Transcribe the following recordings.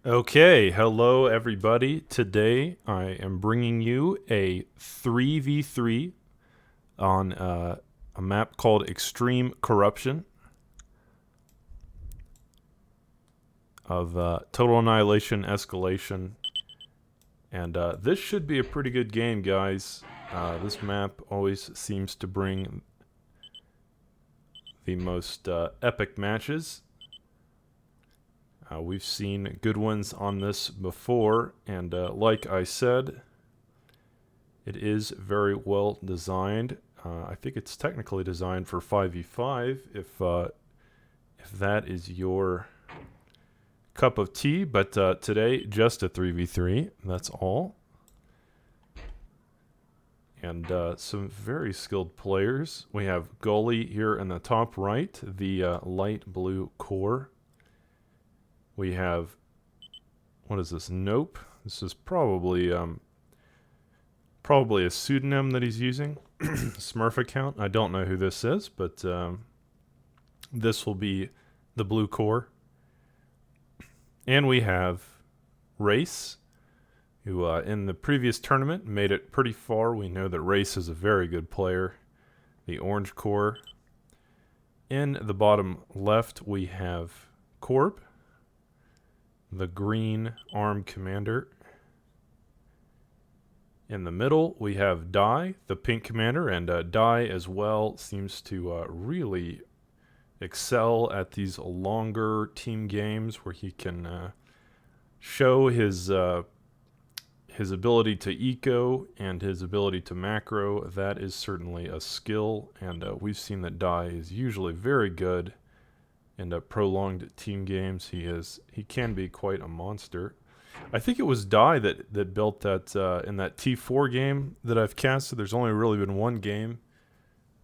Okay, hello everybody. Today I am bringing you a 3v3 on a map called Extreme Corruption of Total Annihilation Escalation. And this should be a pretty good game, guys. This map always seems to bring the most epic matches. We've seen good ones on this before, and like I said, it is very well designed. I think it's technically designed for 5v5 if that is your cup of tea, but today just a 3v3, that's all. And some very skilled players. We have Gully here in the top right, the light blue core. We have, what is this? Nope. This is probably a pseudonym that he's using. Smurf account. I don't know who this is, but this will be the blue core. And we have Race, who in the previous tournament made it pretty far. We know that Race is a very good player. The orange core. In the bottom left, we have Corb, the green arm commander. In the middle, we have Dai, the pink commander, and Dai as well seems to really excel at these longer team games where he can show his ability to eco and his ability to macro. That is certainly a skill, and we've seen that Dai is usually very good in prolonged team games. He can be quite a monster. I think it was Dai that built that in that T4 game that I've casted. There's only really been one game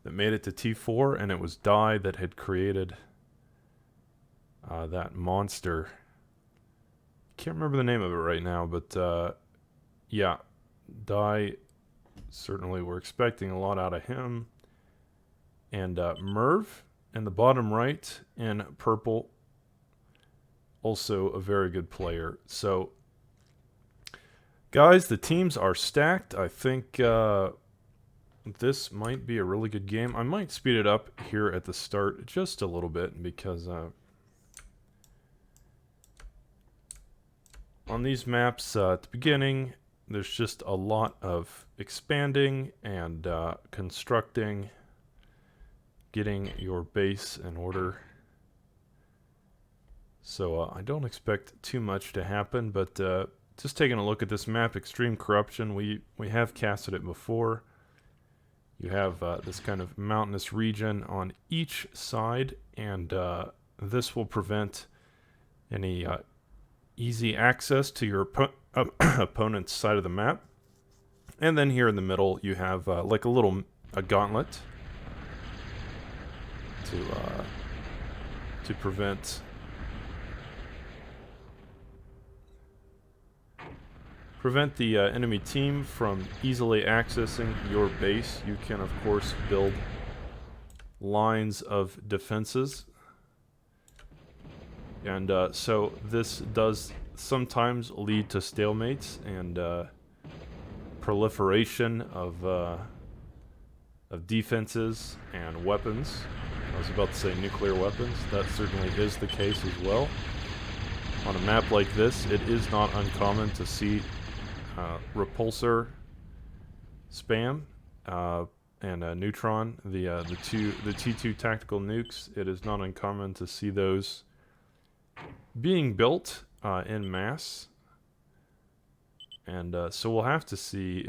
that made it to T4, and it was Dai that had created that monster. Can't remember the name of it right now, but yeah, Dai, certainly we're expecting a lot out of him. And Merv in the bottom right in purple, also a very good player. So, guys, the teams are stacked. I think this might be a really good game. I might speed it up here at the start just a little bit because on these maps at the beginning, there's just a lot of expanding and constructing, getting your base in order. So I don't expect too much to happen, but just taking a look at this map, Extreme Corruption, we have casted it before. You have this kind of mountainous region on each side, and this will prevent any easy access to your opponent's side of the map. And then here in the middle, you have like a gauntlet to prevent the enemy team from easily accessing your base. You can, of course, build lines of defenses. And so this does sometimes lead to stalemates and proliferation of defenses and weapons. I was about to say nuclear weapons. That certainly is the case as well. On a map like this, it is not uncommon to see repulsor spam and neutron, the T2 tactical nukes. It is not uncommon to see those being built in mass, and so we'll have to see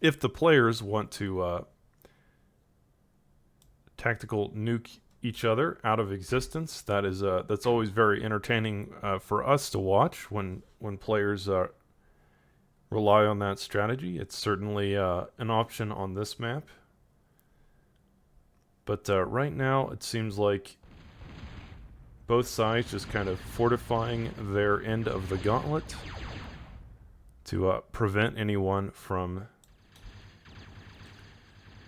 if the players want to tactical nuke each other out of existence. That's always very entertaining for us to watch when players rely on that strategy. It's certainly an option on this map, but right now it seems like both sides just kind of fortifying their end of the gauntlet to prevent anyone from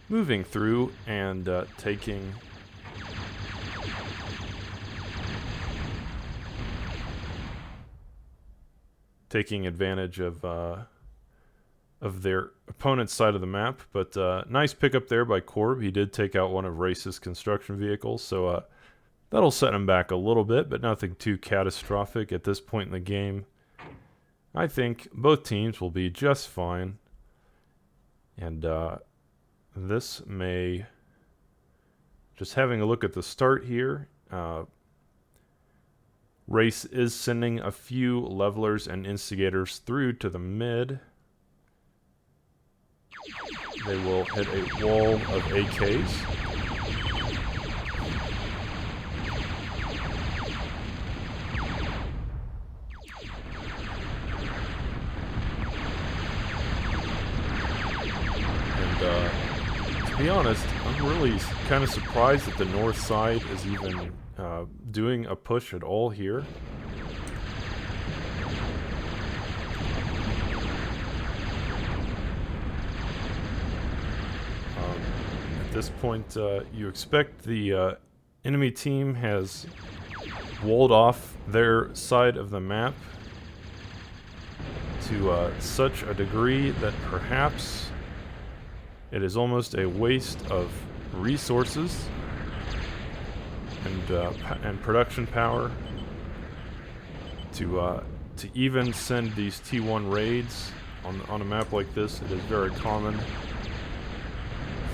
moving through and taking taking advantage of their opponent's side of the map. But nice pickup there by Corb. He did take out one of Race's construction vehicles, so that'll set him back a little bit, but nothing too catastrophic at this point in the game. I think both teams will be just fine. And this may... Just having a look at the start here, Race is sending a few levelers and instigators through to the mid. They will hit a wall of AKs. To be honest, I'm really kind of surprised that the north side is even doing a push at all here. At this point, you expect the enemy team has walled off their side of the map to such a degree that perhaps it is almost a waste of resources and production power to even send these T1 raids on a map like this. It is very common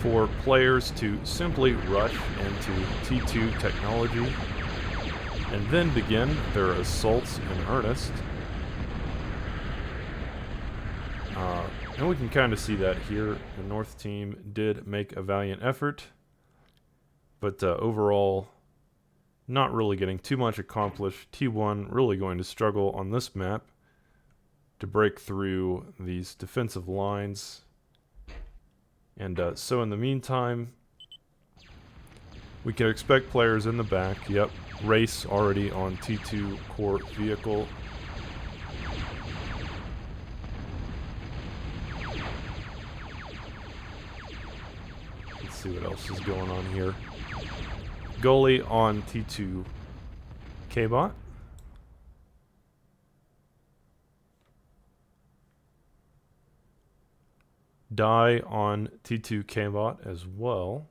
for players to simply rush into T2 technology and then begin their assaults in earnest. And we can kind of see that here. The North team did make a valiant effort, but overall, not really getting too much accomplished. T1 really going to struggle on this map to break through these defensive lines. And so in the meantime, we can expect players in the back. Yep, Race already on T2 core vehicle. See what else is going on here. Goalie on T2 K-Bot. Die on T2 K-Bot as well.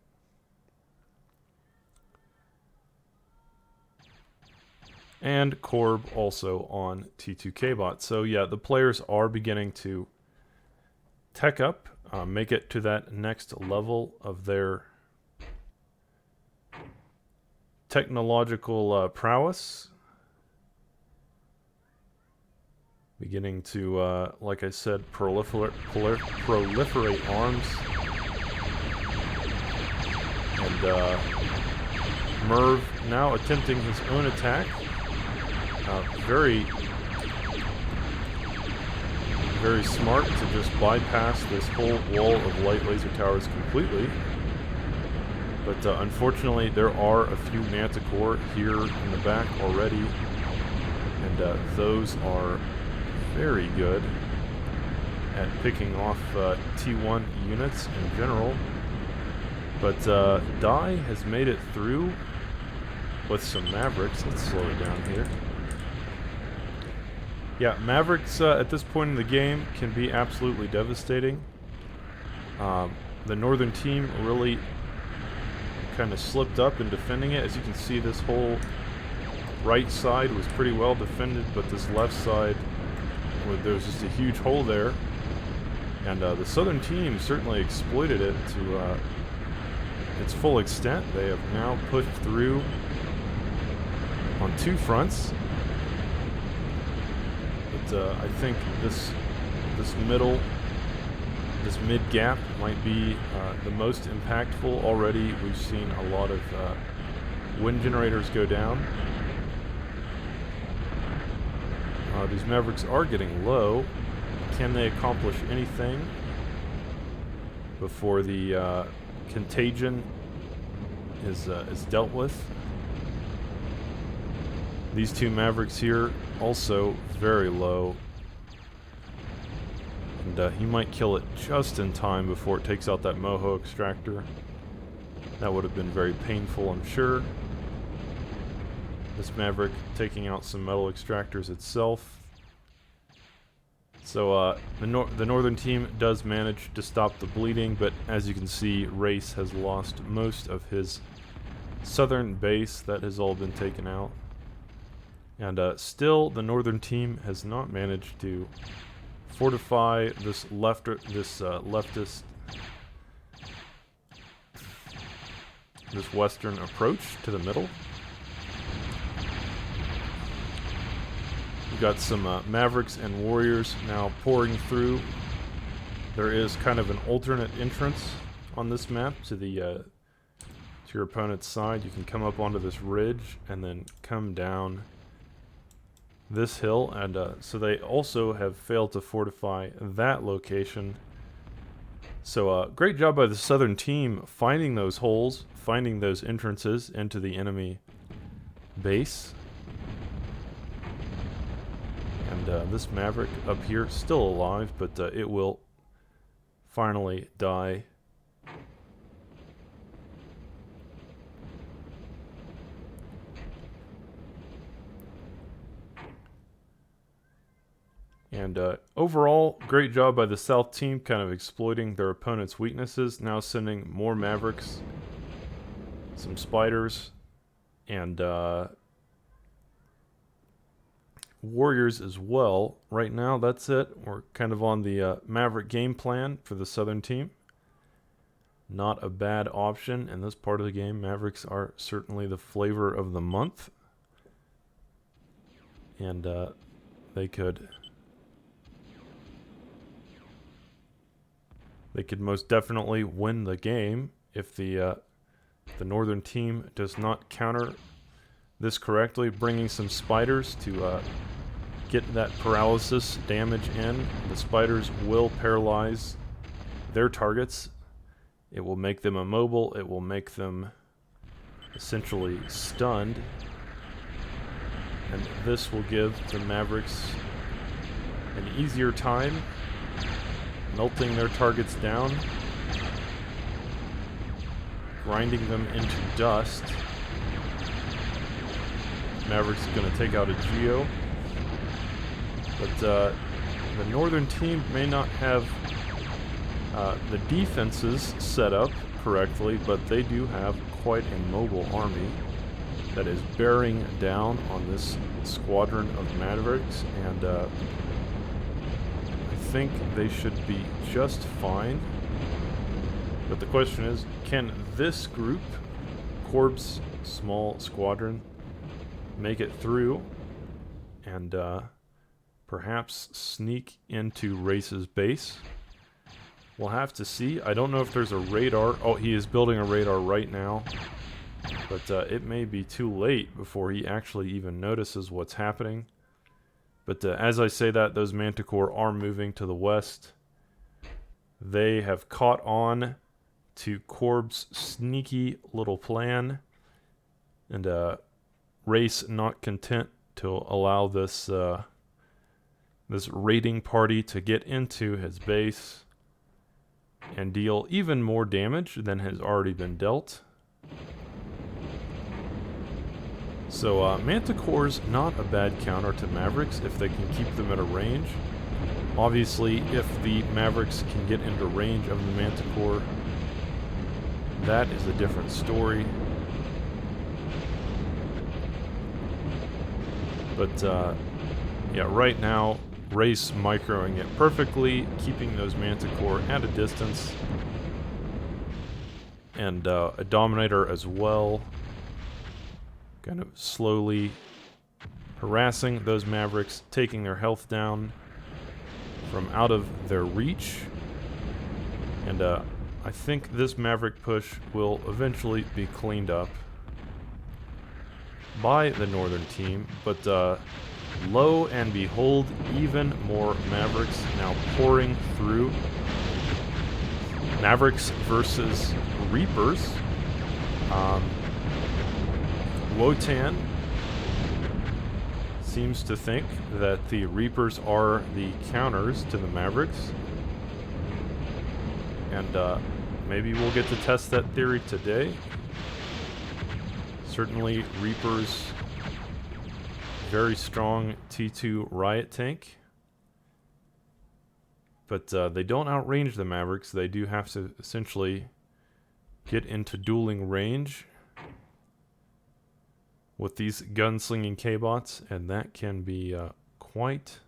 And Corb also on T2 K-Bot. So yeah, the players are beginning to tech up. Make it to that next level of their technological prowess. Beginning to, like I said, proliferate arms. And Merv now attempting his own attack. Very smart to just bypass this whole wall of light laser towers completely. But unfortunately, there are a few Manticore here in the back already. And those are very good at picking off T1 units in general. But Die has made it through with some Mavericks. Let's slow it down here. Yeah, Mavericks at this point in the game can be absolutely devastating. The northern team really kind of slipped up in defending it. As you can see, this whole right side was pretty well defended, but this left side, there was just a huge hole there. And the southern team certainly exploited it to its full extent. They have now pushed through on two fronts. I think this mid gap might be the most impactful. Already we've seen a lot of wind generators go down. These Mavericks are getting low. Can they accomplish anything before the contagion is dealt with? These two Mavericks here also very low, and he might kill it just in time before it takes out that Moho extractor. That would have been very painful, I'm sure. This Maverick taking out some metal extractors itself. So the northern team does manage to stop the bleeding, but as you can see, Race has lost most of his southern base. That has all been taken out. And still, the northern team has not managed to fortify this leftist, this western approach to the middle. We've got some Mavericks and Warriors now pouring through. There is kind of an alternate entrance on this map to the to your opponent's side. You can come up onto this ridge and then come down this hill, and so they also have failed to fortify that location. So great job by the southern team finding those holes, finding those entrances into the enemy base. And this Maverick up here still alive, but it will finally die. And overall, great job by the South team, kind of exploiting their opponent's weaknesses. Now sending more Mavericks, some Spiders, and Warriors as well. Right now, that's it. We're kind of on the Maverick game plan for the Southern team. Not a bad option in this part of the game. Mavericks are certainly the flavor of the month. And they could most definitely win the game if the northern team does not counter this correctly, bringing some Spiders to get that paralysis damage in. The Spiders will paralyze their targets. It will make them immobile. It will make them essentially stunned. And this will give the Mavericks an easier time melting their targets down, grinding them into dust. Maverick's going to take out a Geo, but the northern team may not have the defenses set up correctly, but they do have quite a mobile army that is bearing down on this squadron of Mavericks, and I think they should be just fine. But the question is, can this group, Corp's small squadron, make it through and perhaps sneak into Race's base? We'll have to see. I don't know if there's a radar. Oh, he is building a radar right now. But it may be too late before he actually even notices what's happening. But as I say that, those Manticore are moving to the west. They have caught on to Corb's sneaky little plan. And Race not content to allow this this raiding party to get into his base and deal even more damage than has already been dealt. So Manticore's not a bad counter to Mavericks if they can keep them at a range. Obviously, if the Mavericks can get into range of the Manticore, that is a different story. But yeah, right now, Race microing it perfectly, keeping those Manticore at a distance. And a Dominator as well. Kind of slowly harassing those Mavericks, taking their health down from out of their reach. And I think this Maverick push will eventually be cleaned up by the northern team. But lo and behold, even more Mavericks now pouring through. Mavericks versus Reapers. Wotan seems to think that the Reapers are the counters to the Mavericks. And maybe we'll get to test that theory today. Certainly Reapers, very strong T2 riot tank. But they don't outrange the Mavericks. They do have to essentially get into dueling range with these gunslinging K-bots, and that can be quite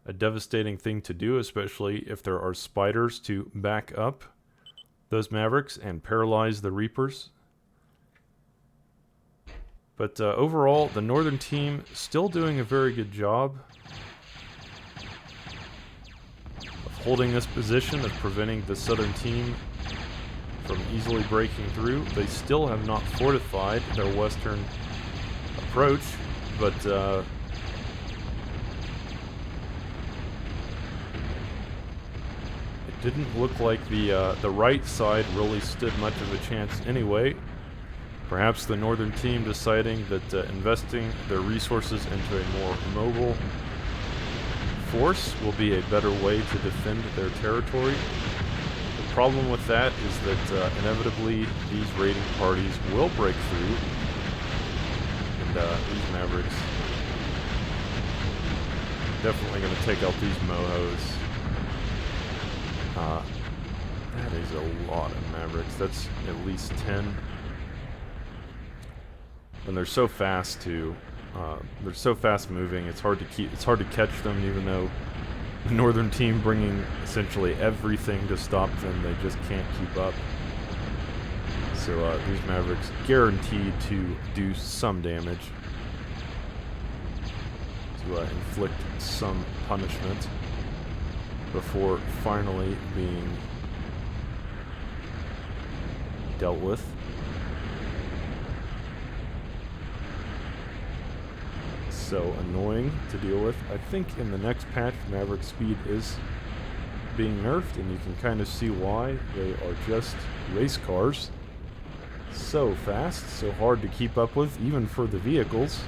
a devastating thing to do, especially if there are spiders to back up those Mavericks and paralyze the Reapers. But overall, the Northern team still doing a very good job of holding this position, of preventing the Southern team from easily breaking through. They still have not fortified their western approach, but it didn't look like the right side really stood much of a chance anyway. Perhaps the Northern team deciding that investing their resources into a more mobile force will be a better way to defend their territory. The problem with that is that inevitably these raiding parties will break through, and these Mavericks definitely going to take out these Mohos. That is a lot of Mavericks. That's at least 10. And they're so fast too. They're so fast moving. It's hard to catch them, even though the Northern team bringing essentially everything to stop them. They just can't keep up. So these Mavericks guaranteed to do some damage, to inflict some punishment before finally being dealt with. So annoying to deal with. I think in the next patch, Maverick speed is being nerfed, and you can kind of see why. They are just race cars. So fast, so hard to keep up with, even for the vehicles.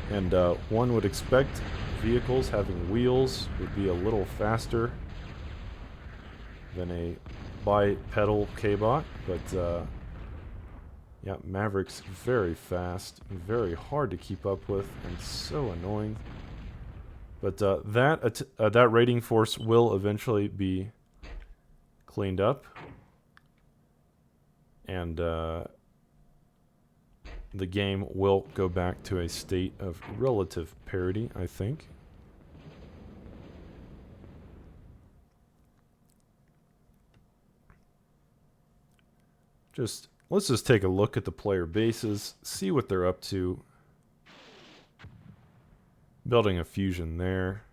And one would expect vehicles having wheels would be a little faster than a bipedal K-bot, but yeah, Maverick's very fast, very hard to keep up with, and so annoying. But that raiding force will eventually be cleaned up, and the game will go back to a state of relative parity, I think. Let's just take a look at the player bases, see what they're up to. Building a fusion there.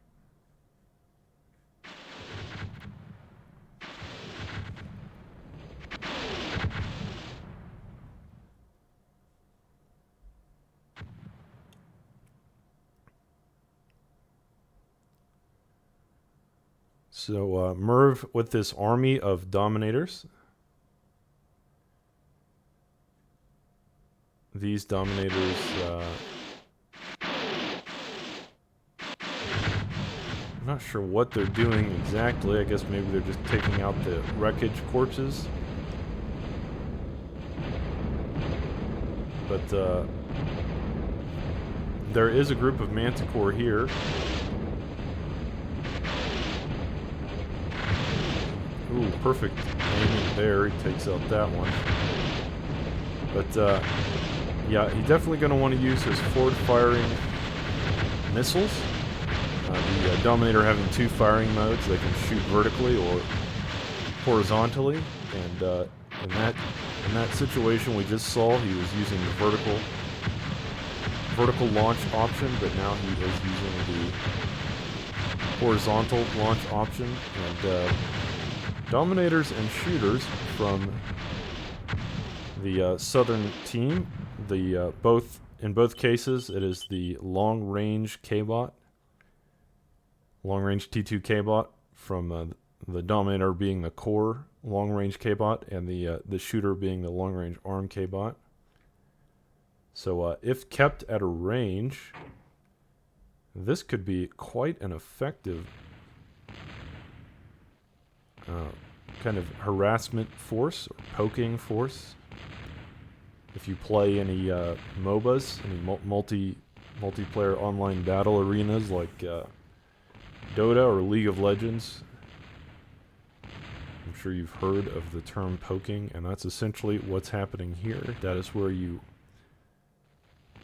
So Merv with this army of Dominators. These Dominators, I'm not sure what they're doing exactly. I guess maybe they're just taking out the wreckage corpses. But there is a group of Manticore here. Ooh, perfect aiming there. He takes out that one. But yeah, he's definitely going to want to use his forward-firing missiles. The Dominator having two firing modes, they can shoot vertically or horizontally. And in that situation we just saw, he was using the vertical launch option, but now he is using the horizontal launch option. And Dominators and shooters from the Southern team, in both cases, it is the long-range K-bot, long-range T2 K-bot, from the Dominator being the core long-range K-bot, and the shooter being the long-range ARM K-bot. So if kept at a range, this could be quite an effective kind of harassment force, or poking force. If you play any MOBAs, any multiplayer online battle arenas like Dota or League of Legends, I'm sure you've heard of the term poking, and that's essentially what's happening here. That is where you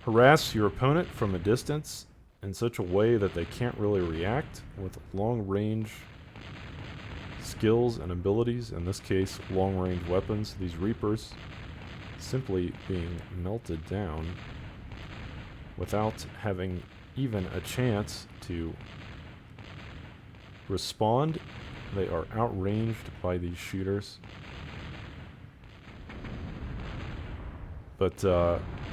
harass your opponent from a distance in such a way that they can't really react with long-range skills and abilities, in this case long-range weapons. These Reapers simply being melted down without having even a chance to respond. They are outranged by these shooters. But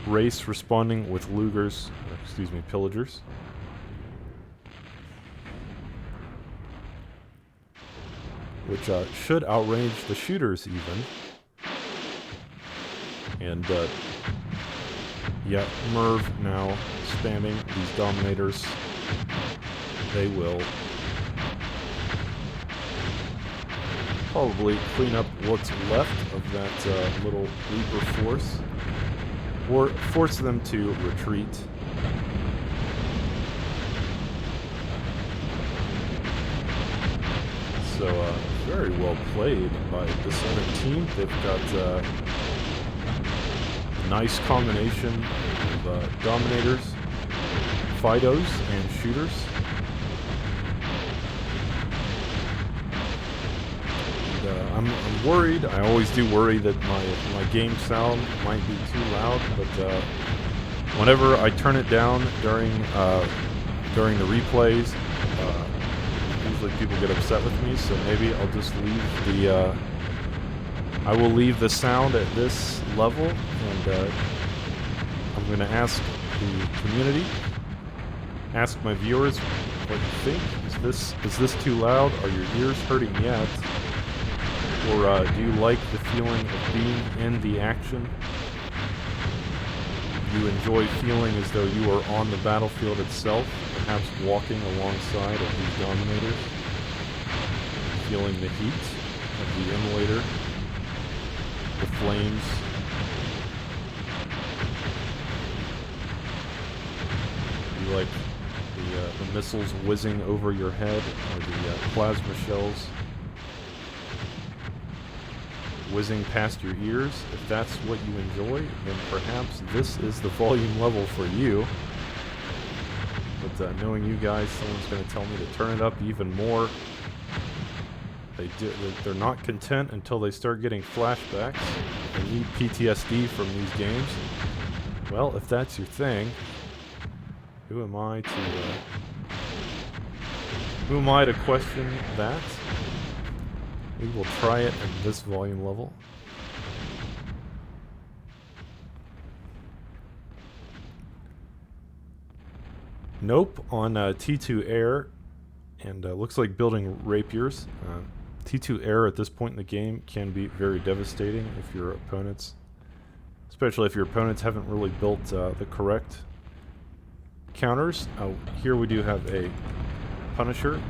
Race responding with Lugers, or excuse me, Pillagers. Which should outrange the shooters even. And yeah, Merv now spamming these Dominators. They will probably clean up what's left of that little Reaper force, or force them to retreat. So very well played by this other team. They've got a nice combination of Dominators, Fidos, and Shooters. I'm worried. I always do worry that my game sound might be too loud, but whenever I turn it down during the replays, usually people get upset with me. So maybe I'll just leave the I will leave the sound at this level, and I'm going to ask the community, ask my viewers what you think. Is this too loud? Are your ears hurting yet? Or do you like the feeling of being in the action? Do you enjoy feeling as though you are on the battlefield itself, perhaps walking alongside of these Dominators, feeling the heat of the immolator, the flames? Do you like the missiles whizzing over your head, or the plasma shells whizzing past your ears? If that's what you enjoy, then perhaps this is the volume level for you. But knowing you guys, someone's going to tell me to turn it up even more. They're not content until they start getting flashbacks. They need PTSD from these games. Well, if that's your thing, who am I to question that? We will try it at this volume level. Nope on T2 Air, and looks like building rapiers. T2 Air at this point in the game can be very devastating if your opponents, especially if your opponents haven't really built the correct counters. Here we do have a Punisher.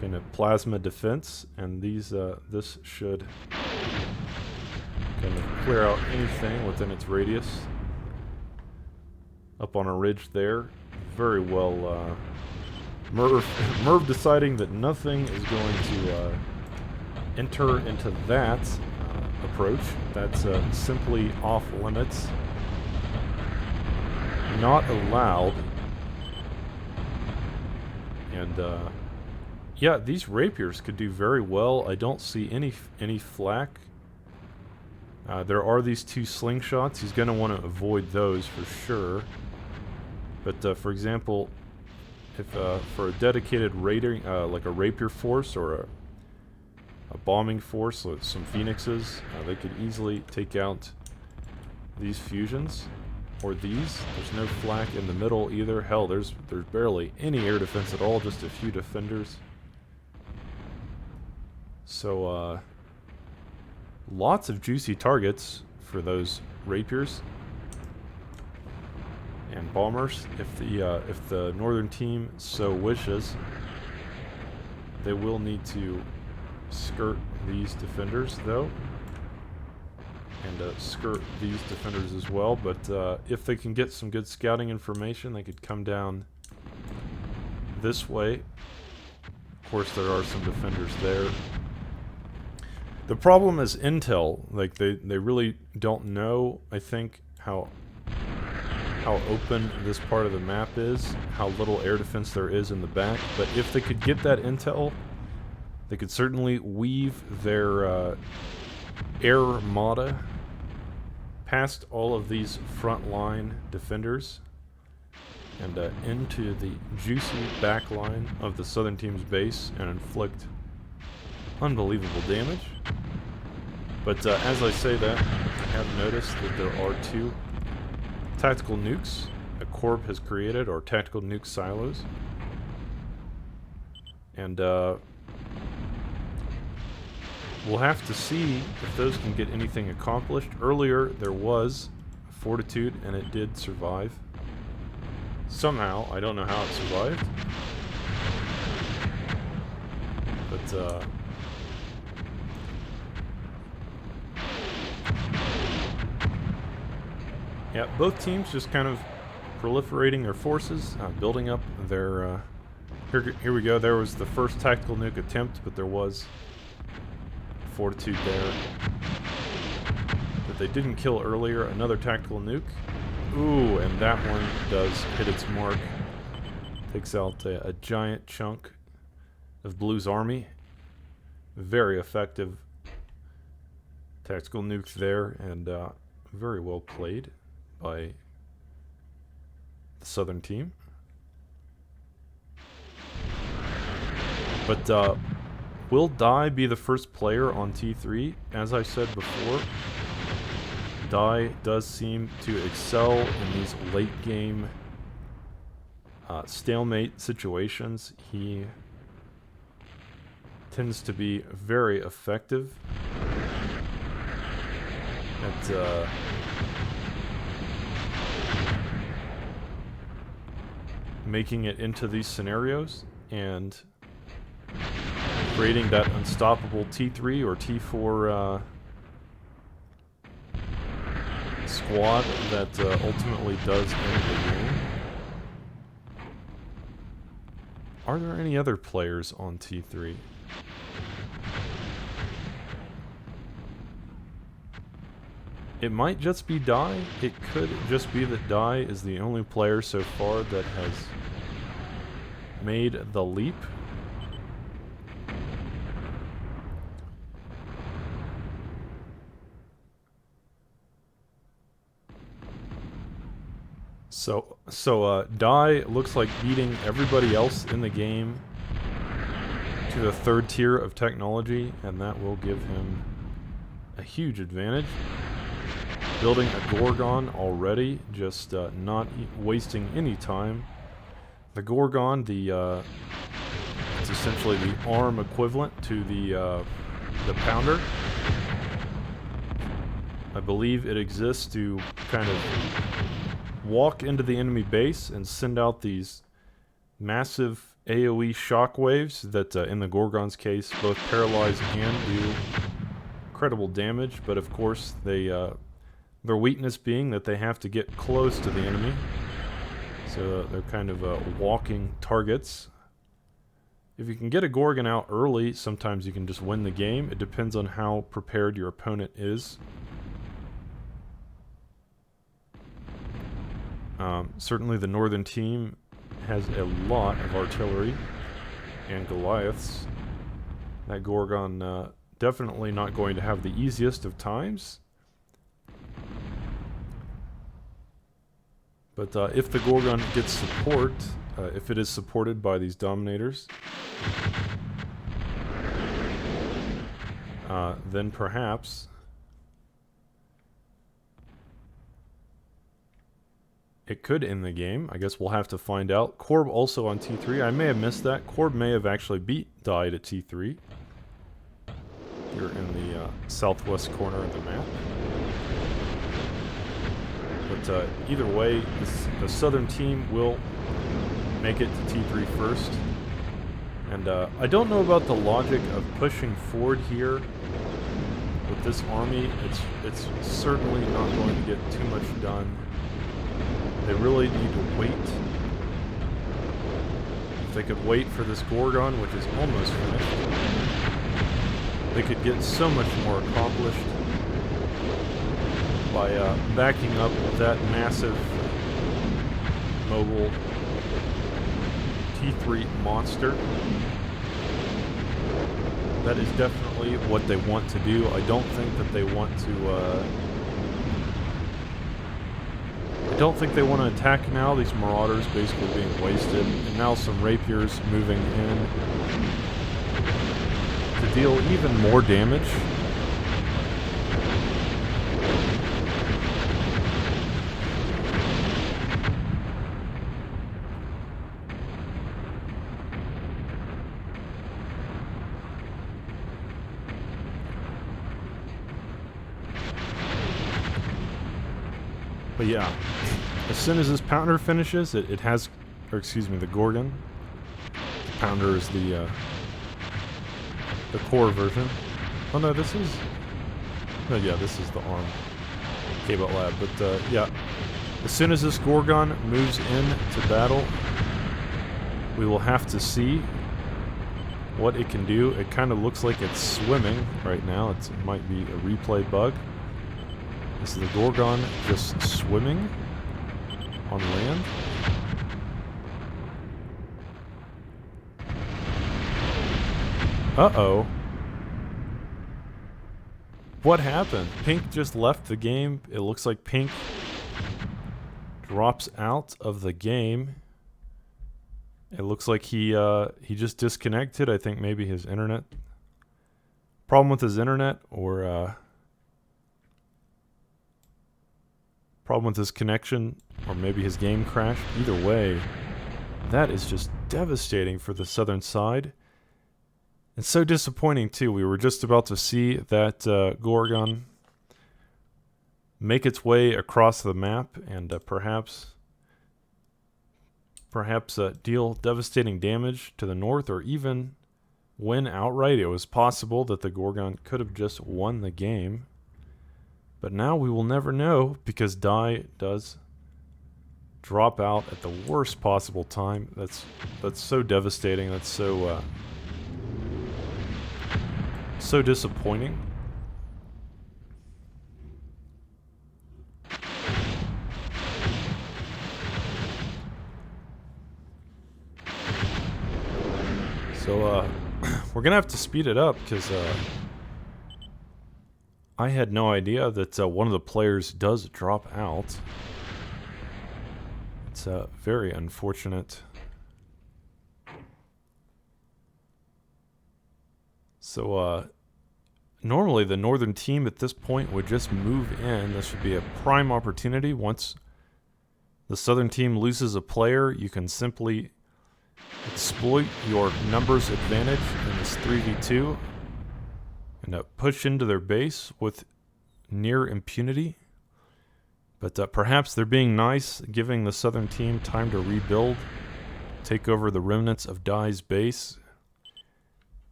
Kind of plasma defense, and these this should kind of clear out anything within its radius. Up on a ridge there, very well. Merv deciding that nothing is going to enter into that approach. That's simply off limits, not allowed, and. Yeah, these rapiers could do very well. I don't see any flak. There are these two slingshots. He's going to want to avoid those for sure. But for example, if for a dedicated raiding, like a rapier force or a bombing force, like some phoenixes, they could easily take out these fusions. Or these. There's no flak in the middle either. Hell, there's barely any air defense at all. Just a few defenders. So, lots of juicy targets for those rapiers and bombers. If the northern team so wishes, they will need to skirt these defenders, though. and skirt these defenders as well. But if they can get some good scouting information, they could come down this way. Of course, there are some defenders there. The problem is intel. Like, they really don't know, I think, how open this part of the map is, how little air defense there is in the back. But if they could get that intel, they could certainly weave their air armada past all of these frontline defenders and into the juicy back line of the southern team's base and inflict unbelievable damage. But as I say that, I have noticed that there are 2 tactical nukes a Corp has created, or tactical nuke silos. And we'll have to see if those can get anything accomplished. Earlier there was fortitude and it did survive. Somehow, I don't know how it survived. But yeah, both teams just kind of proliferating their forces, building up their... Here we go. There was the first tactical nuke attempt, but there was fortitude there that they didn't kill earlier. Another tactical nuke. Ooh, and that one does hit its mark. Takes out a giant chunk of Blue's army. Very effective tactical nuke there, and very well played by the southern team. But will Dai be the first player on T3? As I said before, Dai does seem to excel in these late game stalemate situations. He tends to be very effective at making it into these scenarios and creating that unstoppable T3 or T4 squad that ultimately does end the game. Are there any other players on T3? It might just be Dai. It could just be that Dai is the only player so far that has made the leap. So Dai looks like beating everybody else in the game to the 3rd tier of technology, and that will give him a huge advantage. Building a Gorgon already, just not wasting any time. The Gorgon, it's essentially the ARM equivalent to the Pounder. I believe it exists to kind of walk into the enemy base and send out these massive AoE shockwaves that, in the Gorgon's case, both paralyze and do incredible damage. But of course, their weakness being that they have to get close to the enemy. So they're kind of walking targets. If you can get a Gorgon out early, sometimes you can just win the game. It depends on how prepared your opponent is. Certainly the northern team has a lot of artillery and Goliaths. That Gorgon definitely not going to have the easiest of times. But if the Gorgon gets support, if it is supported by these Dominators, then perhaps it could end the game. I guess we'll have to find out. Corb also on T3. I may have missed that. Corb may have actually beat Dai to T3. Here in the southwest corner of the map. But either way, the southern team will make it to T3 first. And I don't know about the logic of pushing forward here with this army, it's certainly not going to get too much done. They really need to wait. If they could wait for this Gorgon, which is almost finished, they could get so much more accomplished by backing up that massive mobile T3 monster. That is definitely what they want to do. I don't think that they want to attack now. These Marauders basically being wasted, and now some Rapiers moving in to deal even more damage. But yeah, as soon as this Pounder finishes, it has, or excuse me, the Gorgon. The Pounder is the core version. Oh no, this is, no, yeah, this is the ARM K-Bot Lab. But yeah, as soon as this Gorgon moves into battle, we will have to see what it can do. It kind of looks like it's swimming right now. It might be a replay bug. This is the Gorgon just swimming on land. Uh-oh. What happened? Pink just left the game. It looks like Pink drops out of the game. It looks like he just disconnected. I think maybe his internet. Problem with his internet, or problem with his connection, or maybe his game crashed. Either way, that is just devastating for the southern side. And so disappointing too. We were just about to see that Gorgon make its way across the map and perhaps deal devastating damage to the north, or even win outright. It was possible that the Gorgon could have just won the game. But now we will never know, because Die does drop out at the worst possible time. That's so devastating. That's so so disappointing. So we're gonna have to speed it up, because I had no idea that one of the players does drop out. It's very unfortunate. So normally the northern team at this point would just move in. This would be a prime opportunity. Once the southern team loses a player, you can simply exploit your numbers advantage in this 3v2 and push into their base with near impunity. But perhaps they're being nice, giving the southern team time to rebuild, take over the remnants of Die's base.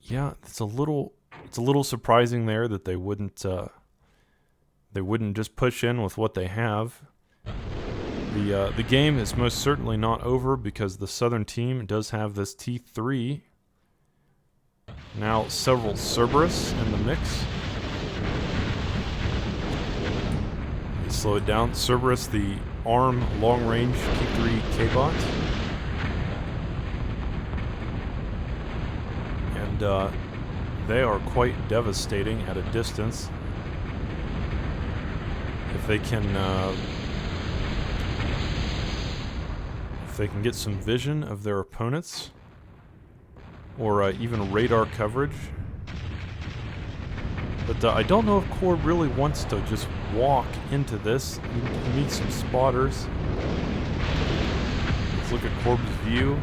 Yeah, it's a little surprising there that they wouldn't just push in with what they have. The game is most certainly not over, because the southern team does have this T3. Now several Cerberus in the mix. Slow it down. Cerberus, the ARM long-range T3 K-Bot. And they are quite devastating at a distance. If they can get some vision of their opponents, or even radar coverage. But I don't know if Corb really wants to just walk into this. He needs some spotters. Let's look at Corb's view.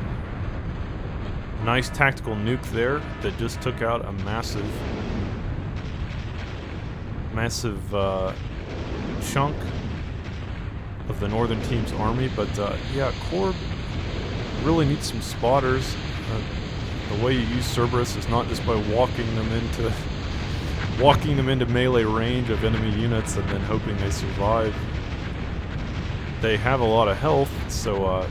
Nice tactical nuke there that just took out a massive chunk of the northern team's army. But yeah, Corb really needs some spotters. The way you use Cerberus is not just by walking them into walking them into melee range of enemy units and then hoping they survive. They have a lot of health, so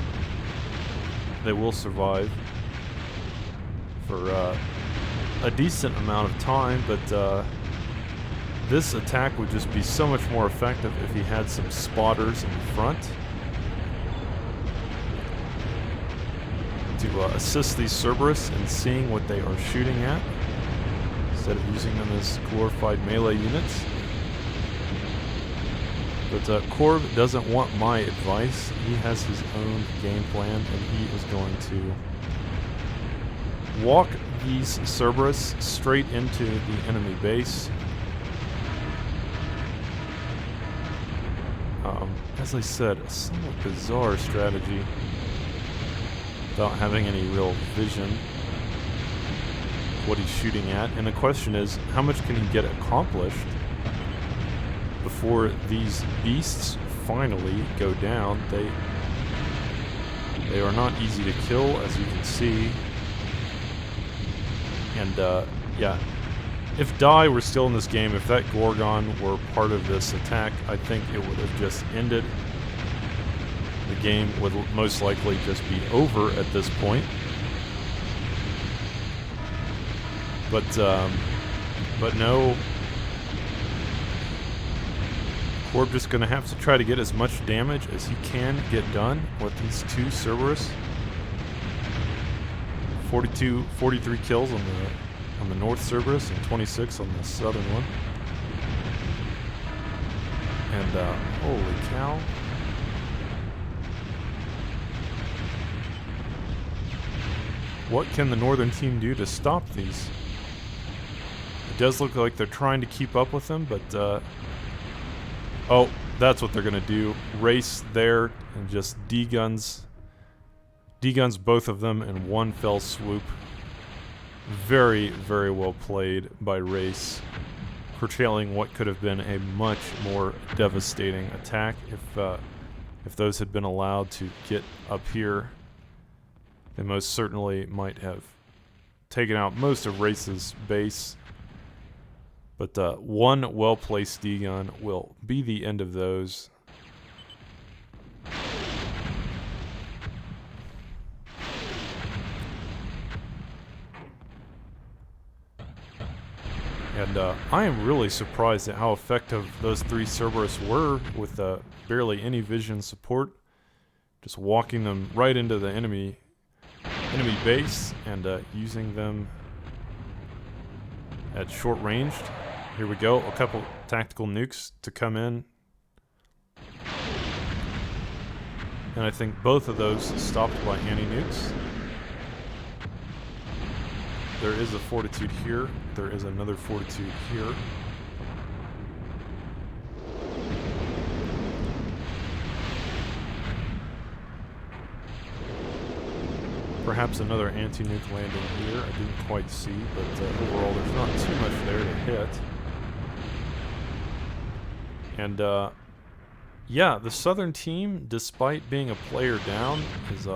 they will survive for a decent amount of time, but this attack would just be so much more effective if he had some spotters in front to assist these Cerberus in seeing what they are shooting at, instead of using them as glorified melee units. But Korb doesn't want my advice. He has his own game plan, and he is going to walk these Cerberus straight into the enemy base. As I said, a somewhat bizarre strategy without having any real vision what he's shooting at. And the question is, how much can he get accomplished before these beasts finally go down? They are not easy to kill, as you can see. And yeah, if Die were still in this game, if that Gorgon were part of this attack, I think it would have just ended. The game would most likely just be over at this point. But no. Korb just going to have to try to get as much damage as he can get done with these two Cerberus. 43 kills on the North Cerberus and 26 on the southern one. And holy cow. What can the northern team do to stop these? It does look like they're trying to keep up with them, but oh, that's what they're gonna do. Race there and just D-guns both of them in one fell swoop. Very, very well played by Race, curtailing what could have been a much more devastating attack if those had been allowed to get up here. They most certainly might have taken out most of Race's base. But one well-placed D-gun will be the end of those. And I am really surprised at how effective those three Cerberus were with barely any vision support. Just walking them right into the enemy base and using them at short range. Here we go, a couple tactical nukes to come in. And I think both of those stopped by anti-nukes. There is a fortitude here. There is another fortitude here. Perhaps another anti-nuke landing here. I didn't quite see, but overall there's not too much there to hit. And yeah, the southern team, despite being a player down, is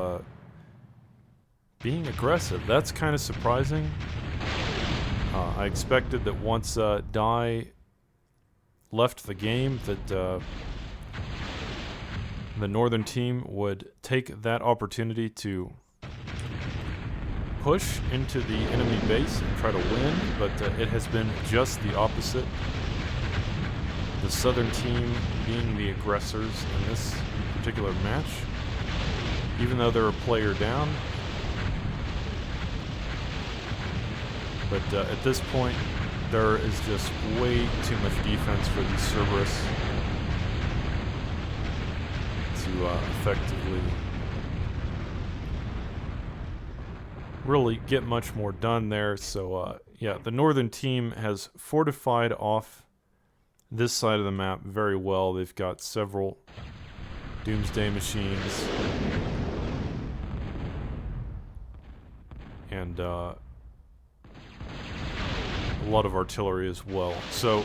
being aggressive. That's kind of surprising. I expected that once Die left the game that the northern team would take that opportunity to push into the enemy base and try to win, but it has been just the opposite. The southern team being the aggressors in this particular match, even though they're a player down. But at this point, there is just way too much defense for these Cerberus to effectively really get much more done there. So yeah, the northern team has fortified off this side of the map very well. They've got several doomsday machines and a lot of artillery as well. So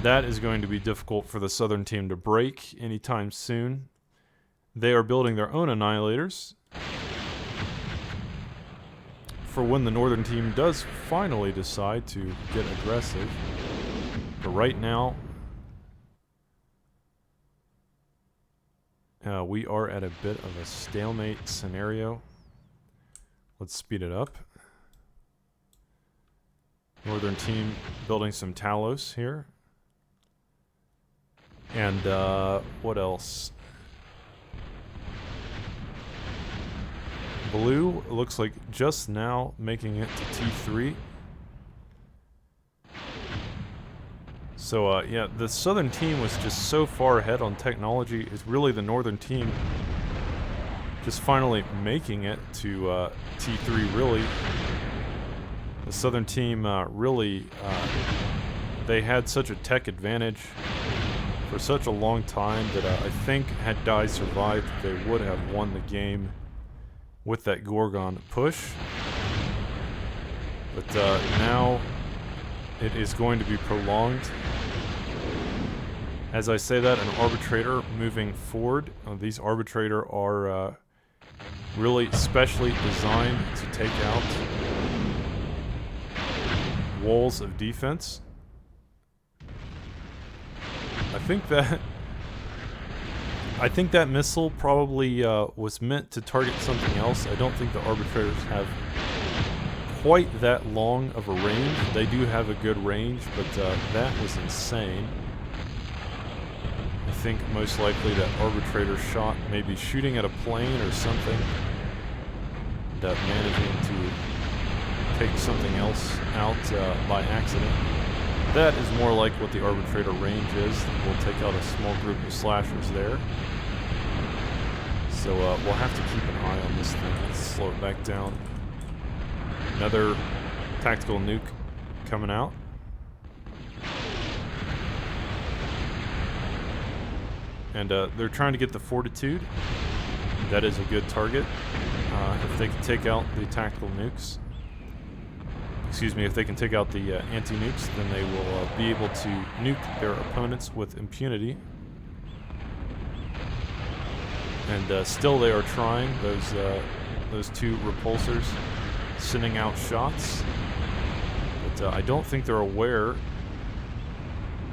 that is going to be difficult for the southern team to break anytime soon. They are building their own annihilators for when the northern team does finally decide to get aggressive. But right now, we are at a bit of a stalemate scenario. Let's speed it up. Northern team building some Talos here. And what else? Blue looks like just now making it to T3. So yeah, the southern team was just so far ahead on technology. It's really the northern team just finally making it to T3, really. The southern team really, they had such a tech advantage for such a long time that I think had DIE survived, they would have won the game with that Gorgon push. But now it is going to be prolonged. As I say that, an Arbitrator moving forward. These Arbitrator are really specially designed to take out walls of defense. I think that missile probably was meant to target something else. I don't think the Arbitrators have quite that long of a range. They do have a good range, but that was insane. I think most likely that Arbitrator shot maybe shooting at a plane or something, and managing to take something else out by accident. That is more like what the Arbitrator range is. We'll take out a small group of slashers there. So we'll have to keep an eye on this thing. Let's slow it back down. Another tactical nuke coming out. And they're trying to get the Fortitude. That is a good target. If they can take out the tactical nukes. Excuse me, if they can take out the anti-nukes, then they will be able to nuke their opponents with impunity. And still they are trying, those two repulsors, sending out shots. But I don't think they're aware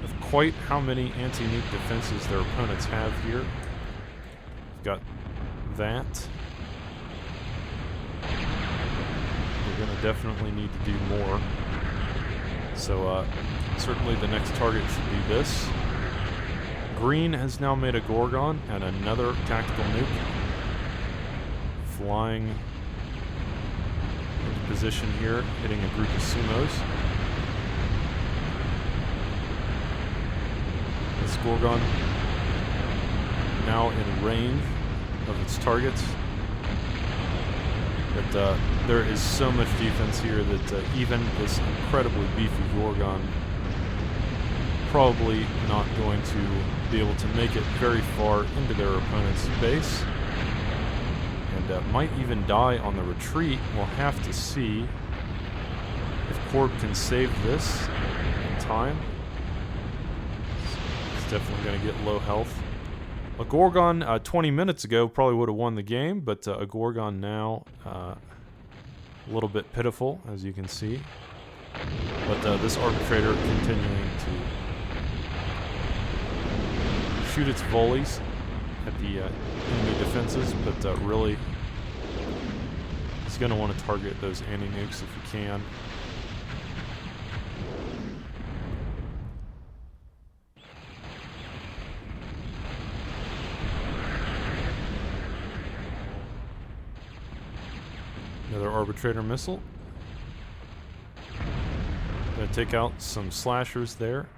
of quite how many anti-nuke defenses their opponents have here. We've got that. We're going to definitely need to do more. So certainly the next target should be this. Green has now made a Gorgon and another tactical nuke. Flying into position here, hitting a group of sumos. This Gorgon now in range of its targets. But there is so much defense here that even this incredibly beefy Gorgon probably not going to be able to make it very far into their opponent's base. And might even die on the retreat. We'll have to see if Corb can save this in time. It's definitely going to get low health. A Gorgon 20 minutes ago probably would have won the game, but a Gorgon now a little bit pitiful, as you can see. But this Arbitrator continuing to shoot its volleys at the enemy defenses, but really it's going to want to target those anti-nukes if he can. Another Arbitrator missile. Gonna take out some slashers there.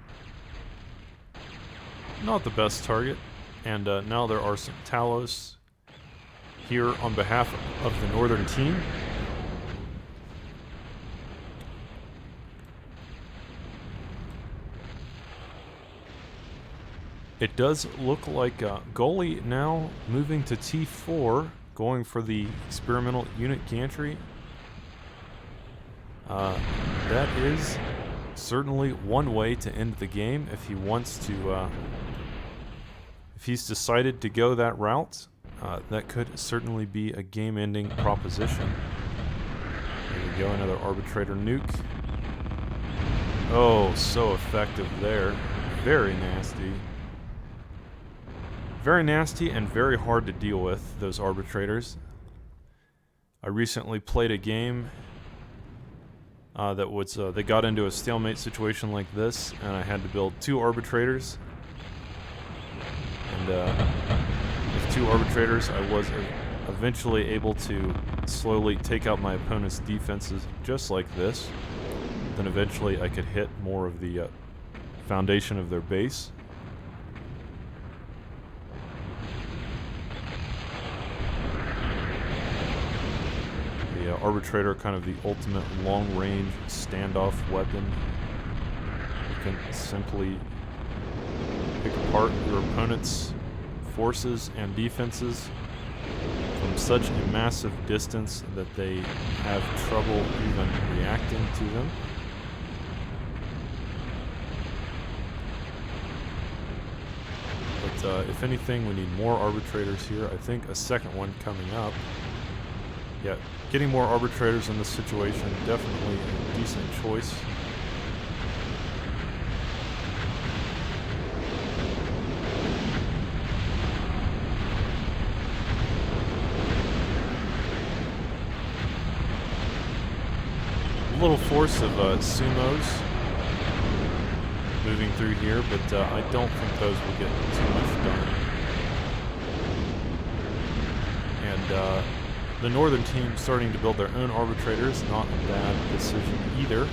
Not the best target. And now there are some Talos here on behalf of the northern team. It does look like Goalie now moving to T4. Going for the experimental unit gantry. That is certainly one way to end the game if he wants to, if he's decided to go that route. That could certainly be a game-ending proposition. There we go, another Arbitrator nuke. Oh, so effective there. Very nasty. Very nasty and very hard to deal with, those arbitrators. I recently played a game that was, they got into a stalemate situation like this, and I had to build 2 arbitrators. And with 2 arbitrators, I was eventually able to slowly take out my opponent's defenses just like this. Then eventually I could hit more of the foundation of their base. The Arbitrator, kind of the ultimate long-range standoff weapon. You can simply pick apart your opponent's forces and defenses from such a massive distance that they have trouble even reacting to them. But if anything, we need more arbitrators here. I think a second one coming up. Yeah, getting more arbitrators in this situation, definitely a decent choice. A little force of sumos moving through here, but I don't think those will get too much done. And the northern team starting to build their own arbitrators, not a bad decision either.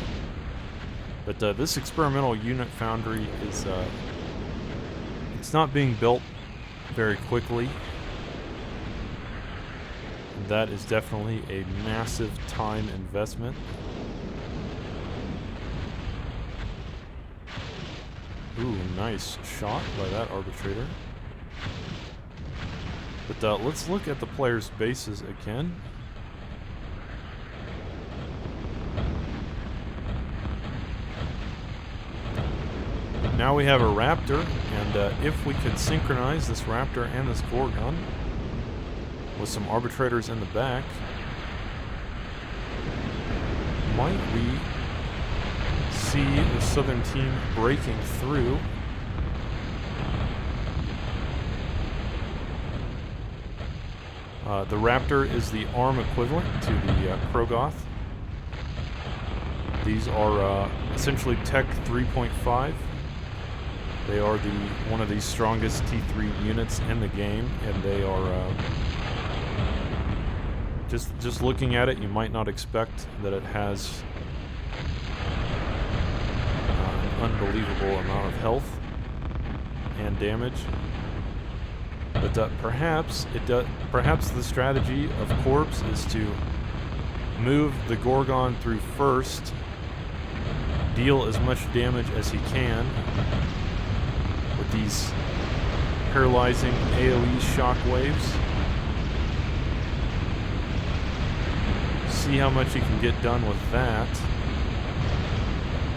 But this experimental unit foundry is, it's not being built very quickly. That is definitely a massive time investment. Ooh, nice shot by that arbitrator. But let's look at the players' bases again. Now we have a Raptor, and if we could synchronize this Raptor and this Gorgon with some arbitrators in the back, might we see the southern team breaking through? The Raptor is the ARM equivalent to the Krogoth. These are essentially Tech 3.5. They are one of the strongest T3 units in the game, and they are just looking at it, you might not expect that it has an unbelievable amount of health and damage. But perhaps the strategy of Corpse is to move the Gorgon through first, deal as much damage as he can with these paralyzing AoE shockwaves. See how much he can get done with that.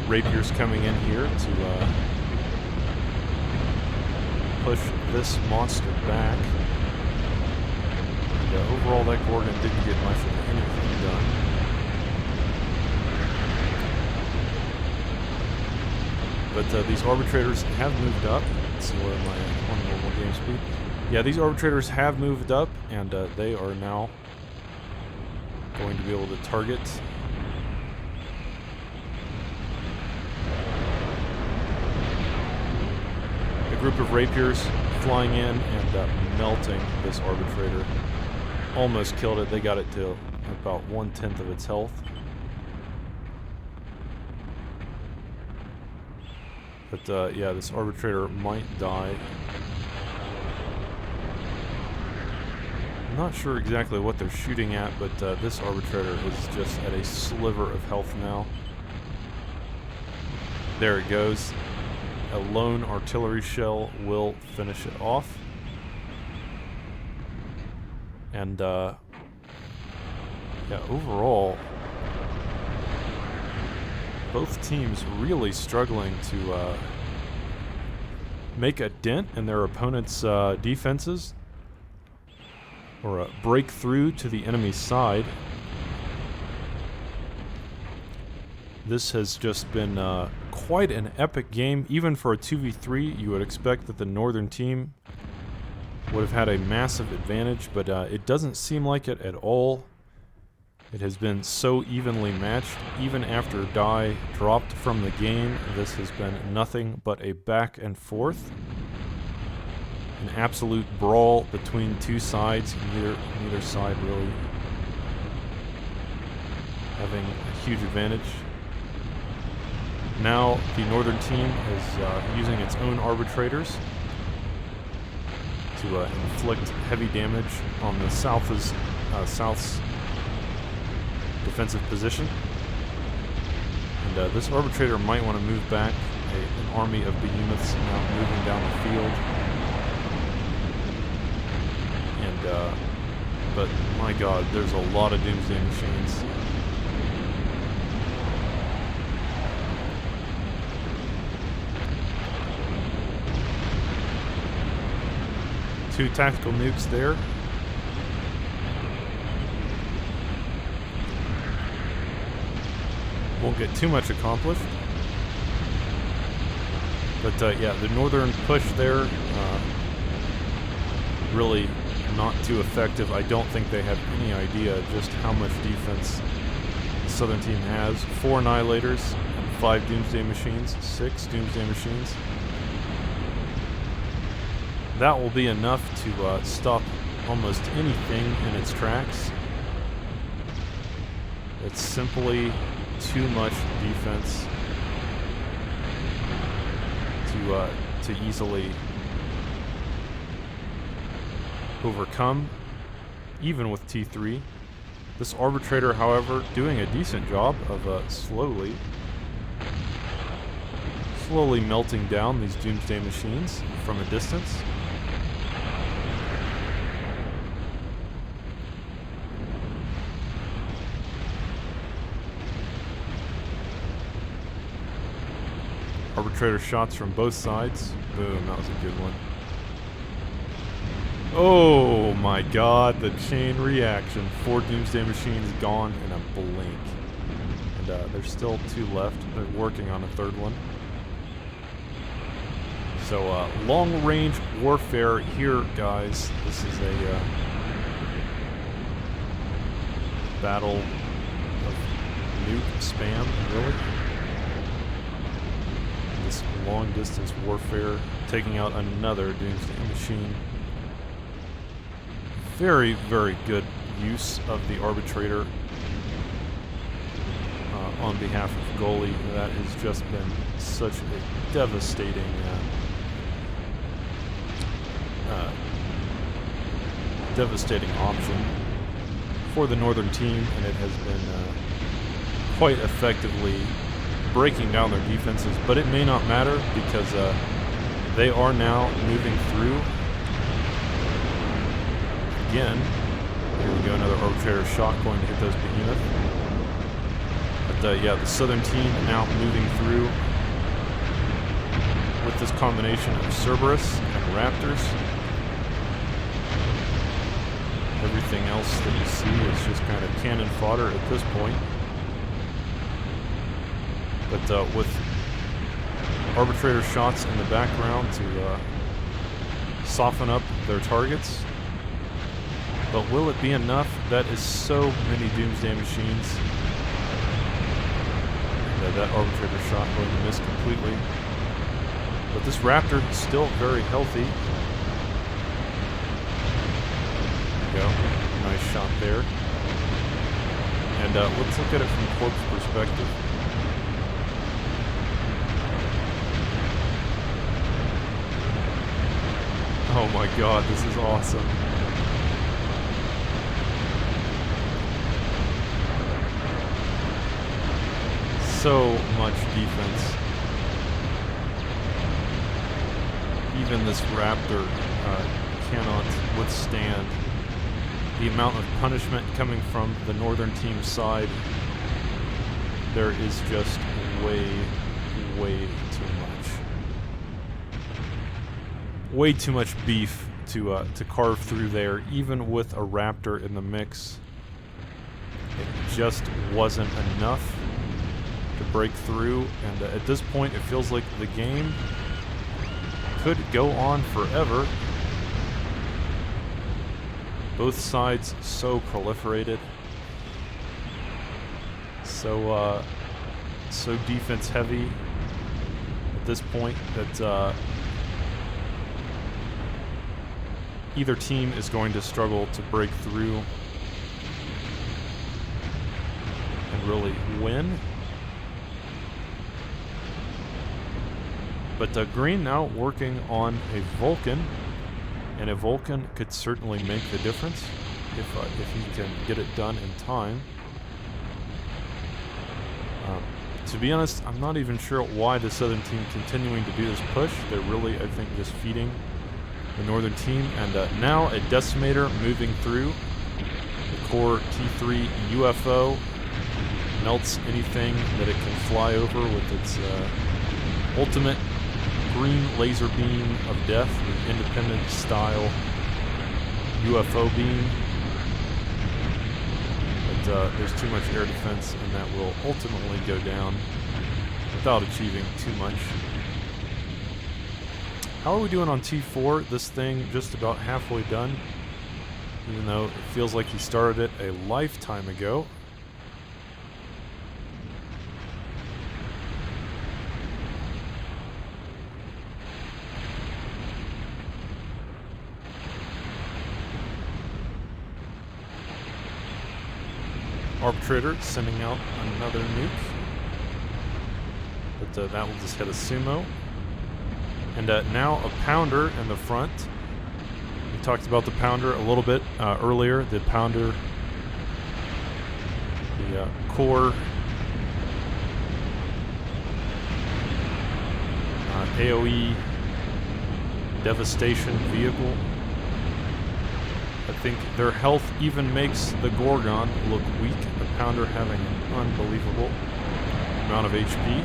Rapier's coming in here to push this monster back. And overall, that Gorgon didn't get much of anything done. But these arbitrators have moved up. Let's see, where am I on normal game speed? Yeah, these arbitrators have moved up, and they are now going to be able to target a group of rapiers flying in and melting this arbitrator. Almost killed it. They got it to about 1/10 of its health. But yeah, this arbitrator might die. I'm not sure exactly what they're shooting at, but this arbitrator is just at a sliver of health now. There it goes. A lone artillery shell will finish it off. And yeah, overall, both teams really struggling to make a dent in their opponent's defenses, or break through to the enemy's side. This has just been quite an epic game. Even for a 2v3, you would expect that the northern team would have had a massive advantage, but it doesn't seem like it at all. It has been so evenly matched. Even after Die dropped from the game, this has been nothing but a back and forth. An absolute brawl between two sides, neither side really having a huge advantage. Now the northern team is using its own arbitrators to inflict heavy damage on the South's defensive position. And this arbitrator might want to move back. An army of behemoths now moving down the field. And but my god, there's a lot of doomsday machines. Two tactical nukes there. Won't get too much accomplished. But yeah, the northern push there, really not too effective. I don't think they have any idea just how much defense the southern team has. 4 annihilators and 5 doomsday machines, 6 doomsday machines. That will be enough to stop almost anything in its tracks. It's simply too much defense to easily overcome, even with T3. This arbitrator, however, doing a decent job of slowly melting down these doomsday machines from a distance. Arbitrator shots from both sides. Boom, that was a good one. Oh my god, the chain reaction. 4 doomsday machines gone in a blink. And there's still 2 left. They're working on a 3rd one. So long-range warfare here, guys. This is a battle of nuke spam, really. This long-distance warfare, taking out another doomsday machine. Very, very good use of the arbitrator on behalf of Goalie. That has just been such a devastating devastating option for the northern team, and it has been quite effectively breaking down their defenses, but it may not matter because they are now moving through. Again, here we go, another arbitrator shot going to hit those behemoths. But yeah, the southern team now moving through with this combination of Cerberus and Raptors. Everything else that you see is just kind of cannon fodder at this point. But with arbitrator shots in the background to soften up their targets. But will it be enough? That is so many doomsday machines. That arbitrator shot going to miss completely. But this Raptor is still very healthy. There we go. Nice shot there. And let's look at it from corpse perspective. Oh my god, this is awesome. So much defense. Even this Raptor cannot withstand the amount of punishment coming from the northern team's side. There is just way too much. Way too much beef to carve through there, even with a Raptor in the mix. It just wasn't enough. to break through, and at this point it feels like the game could go on forever. Both sides so proliferated, so defense heavy at this point that either team is going to struggle to break through and really win. But Green now working on a Vulcan, and a Vulcan could certainly make the difference if he can get it done in time. To be honest, I'm not even sure why the Southern team continuing to do this push. They're really, I think, just feeding the Northern team. And now a Decimator moving through. The core T3 UFO melts anything that it can fly over with its ultimate green laser beam of death, the Independent style UFO beam. But there's too much air defense, and that will ultimately go down without achieving too much. How are we doing on T4? This thing just about halfway done, even though it feels like he started it a lifetime ago. Arbitrator sending out another nuke, but that will just hit a sumo. And now a pounder in the front. We talked about the pounder a little bit earlier. The pounder, the core AoE devastation vehicle. I think their health even makes the Gorgon look weak. The Pounder having an unbelievable amount of HP.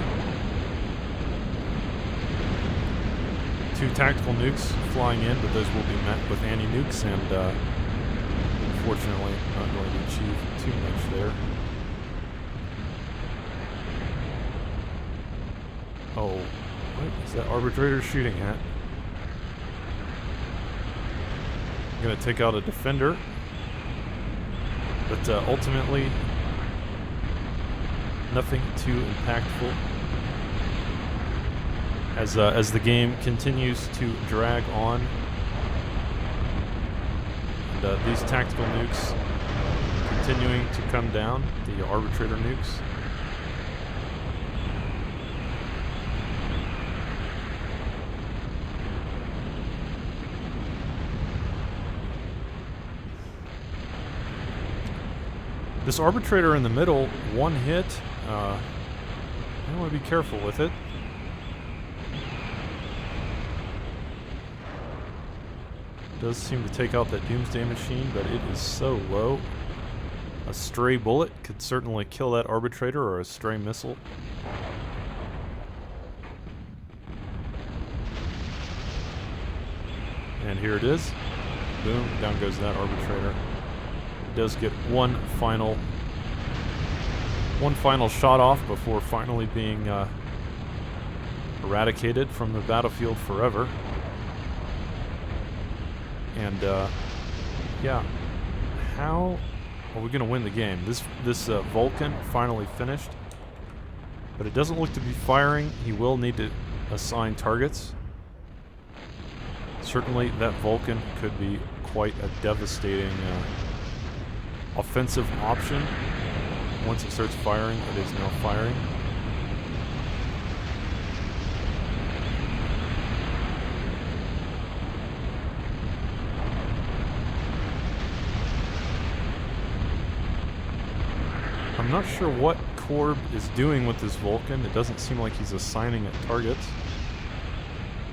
2 tactical nukes flying in, but those will be met with anti-nukes, and unfortunately not going to achieve too much there. Oh, what is that Arbitrator shooting at? Going to take out a defender, but ultimately nothing too impactful as the game continues to drag on, and these tactical nukes continuing to come down, the Arbitrator nukes. This Arbitrator in the middle, one hit, I want to be careful with it. Does seem to take out that Doomsday machine, but it is so low. A stray bullet could certainly kill that Arbitrator, or a stray missile. And here it is. Boom, down goes that Arbitrator. Does get one final shot off before finally being eradicated from the battlefield forever. And yeah, how are we going to win the game? This Vulcan finally finished, but it doesn't look to be firing. He will need to assign targets. Certainly that Vulcan could be quite a devastating offensive option. Once it starts firing, it is now firing. I'm not sure what Corb is doing with this Vulcan. It doesn't seem like he's assigning it targets.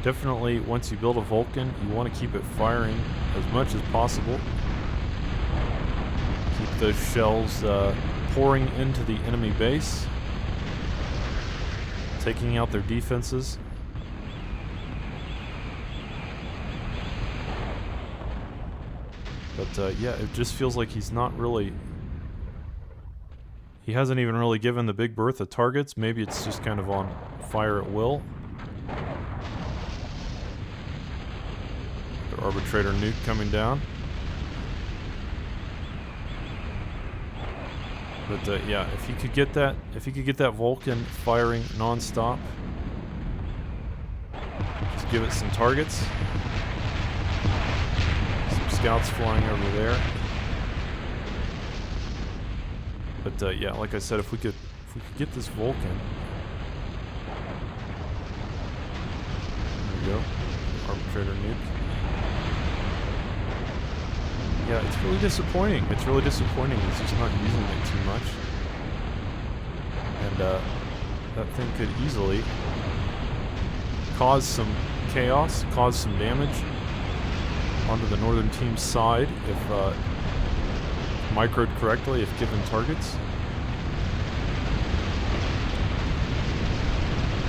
Definitely, once you build a Vulcan, you want to keep it firing as much as possible. Keep those shells pouring into the enemy base, taking out their defenses. But yeah, it just feels like he's not really He hasn't even really given the Big Bertha targets. Maybe it's just kind of on fire at will. The Arbitrator nuke coming down. But yeah, if you could get that Vulcan firing non-stop, just give it some targets. Some scouts flying over there. But yeah, like I said, if we could get this Vulcan. There we go. Arbitrator nuke. Yeah, it's really disappointing. It's really disappointing. He's just not using it too much. And that thing could easily cause some chaos, cause some damage onto the northern team's side if microed correctly, if given targets.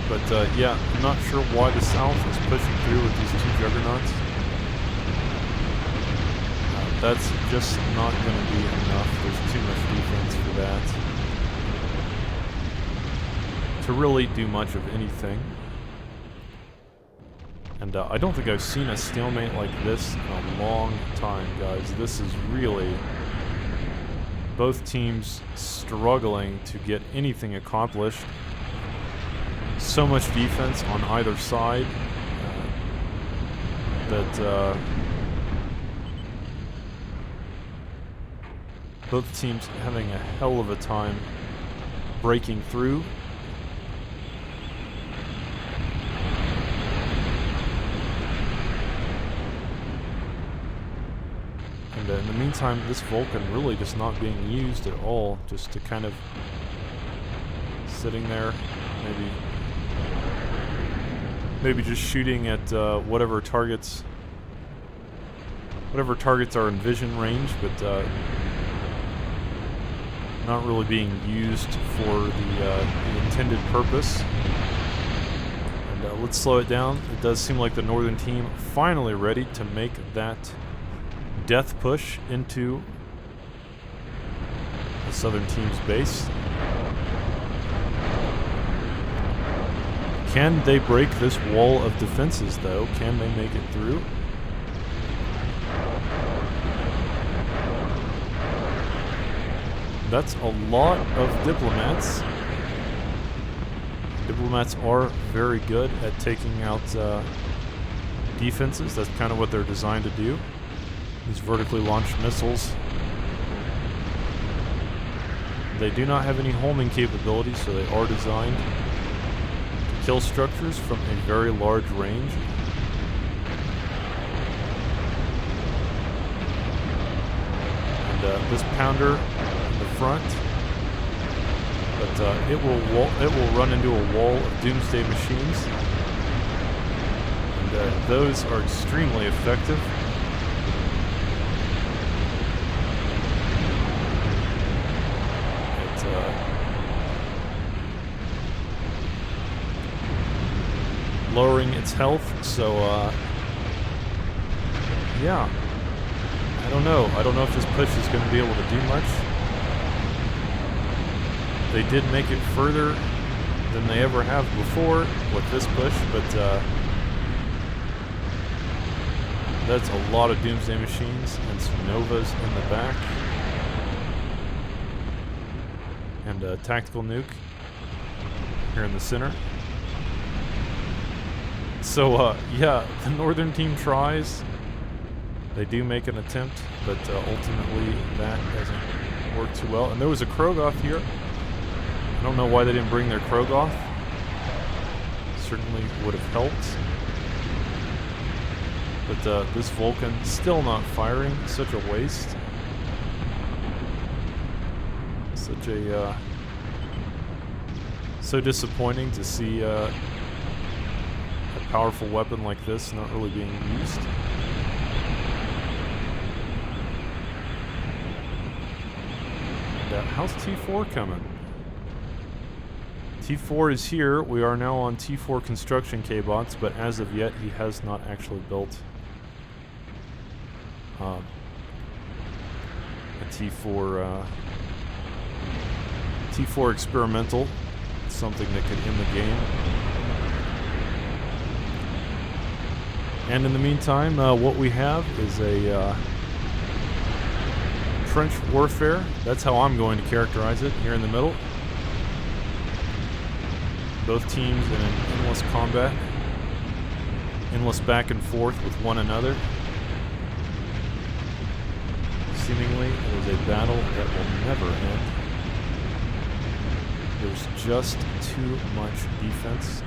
But yeah, I'm not sure why the South is pushing through with these two juggernauts. That's just not going to be enough. There's too much defense for that to really do much of anything. And I don't think I've seen a stalemate like this in a long time, guys. This is really both teams struggling to get anything accomplished. So much defense on either side that both teams having a hell of a time breaking through. And in the meantime, this Vulcan really just not being used at all, just to kind of sitting there, maybe just shooting at whatever targets are in vision range, but not really being used for the intended purpose. And let's slow it down. It does seem like the northern team finally ready to make that death push into the southern team's base. Can they break this wall of defenses, though? Can they make it through? That's a lot of diplomats. Diplomats are very good at taking out defenses. That's kind of what they're designed to do. These vertically launched missiles. They do not have any homing capability, so they are designed to kill structures from a very large range. And this pounder in the front, but it will run into a wall of doomsday machines, and those are extremely effective. Lowering its health, so yeah, I don't know if this push is going to be able to do much. They did make it further than they ever have before with this push, but that's a lot of doomsday machines and some novas in the back, and a tactical nuke here in the center. So, yeah, the northern team tries. They do make an attempt, but ultimately that doesn't work too well. And there was a Krogoth here. I don't know why they didn't bring their Krogoth. Certainly would have helped. But this Vulcan still not firing. Such a waste. Such a... so disappointing to see... powerful weapon like this not really being used. And how's T4 coming? T4 is here. We are now on T4 construction K-bots, but as of yet he has not actually built a T4 T4 experimental, something that could end the game. And in the meantime, what we have is a trench warfare. That's how I'm going to characterize it here in the middle. Both teams in an endless combat, endless back and forth with one another. Seemingly, it is a battle that will never end. There's just too much defense.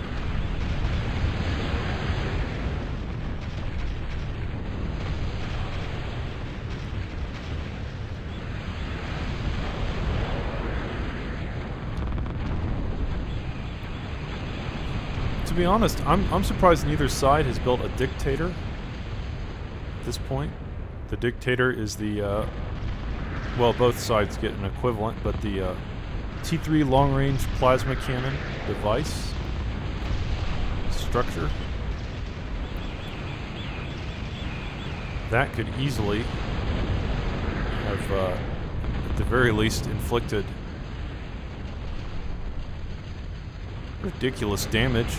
To be honest, I'm surprised neither side has built a dictator at this point. The dictator is the, well, both sides get an equivalent, but the T3 long-range plasma cannon device structure. That could easily have, at the very least, inflicted ridiculous damage.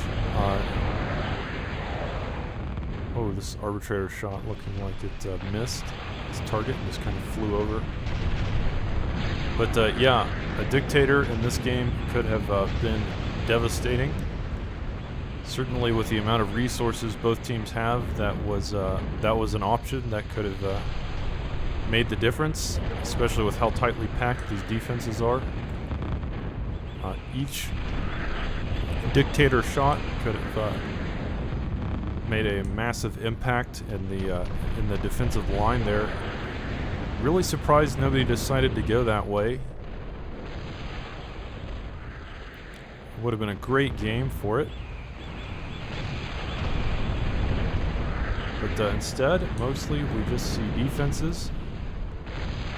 Oh, this Arbitrator shot looking like it missed its target and just kind of flew over. But yeah, a dictator in this game could have been devastating. Certainly with the amount of resources both teams have, that was an option that could have made the difference, especially with how tightly packed these defenses are. Each dictator shot could have made a massive impact in the defensive line there. Really surprised nobody decided to go that way. Would have been a great game for it. But instead, mostly we just see defenses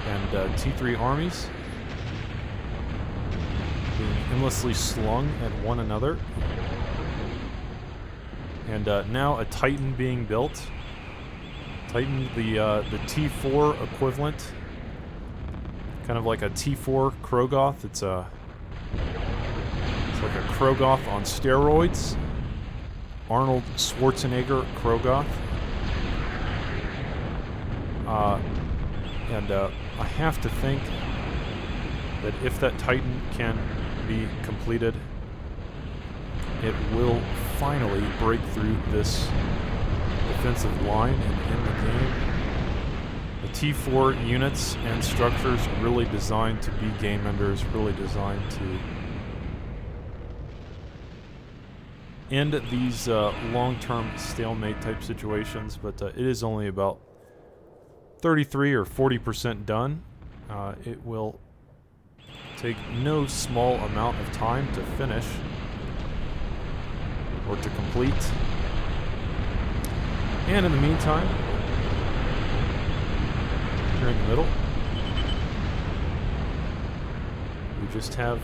and T3 armies being endlessly slung at one another. And now a Titan being built. Titan, the T4 equivalent. Kind of like a T4 Krogoth. It's like a Krogoth on steroids. Arnold Schwarzenegger Krogoth. And I have to think that if that Titan can be completed, it will finally break through this defensive line and end the game. The T4 units and structures really designed to be game enders, really designed to end these long-term stalemate type situations, but it is only about 33 or 40% done. It will take no small amount of time to finish or to complete. And in the meantime, here in the middle, we just have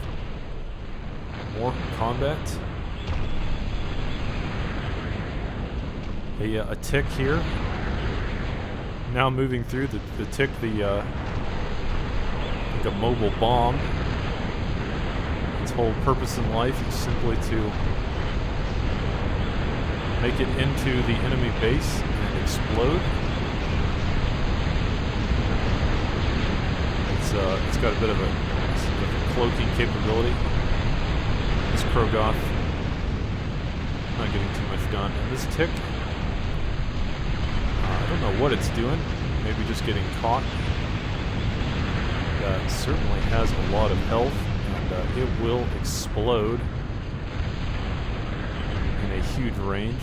more combat. A tick here. Now moving through the tick, like a mobile bomb. Its whole purpose in life is simply to make it into the enemy base and explode. It's got a bit of a cloaking capability. This Krogoth not getting too much done. And this tick, I don't know what it's doing. Maybe just getting caught. That certainly has a lot of health, and it will explode in a huge range.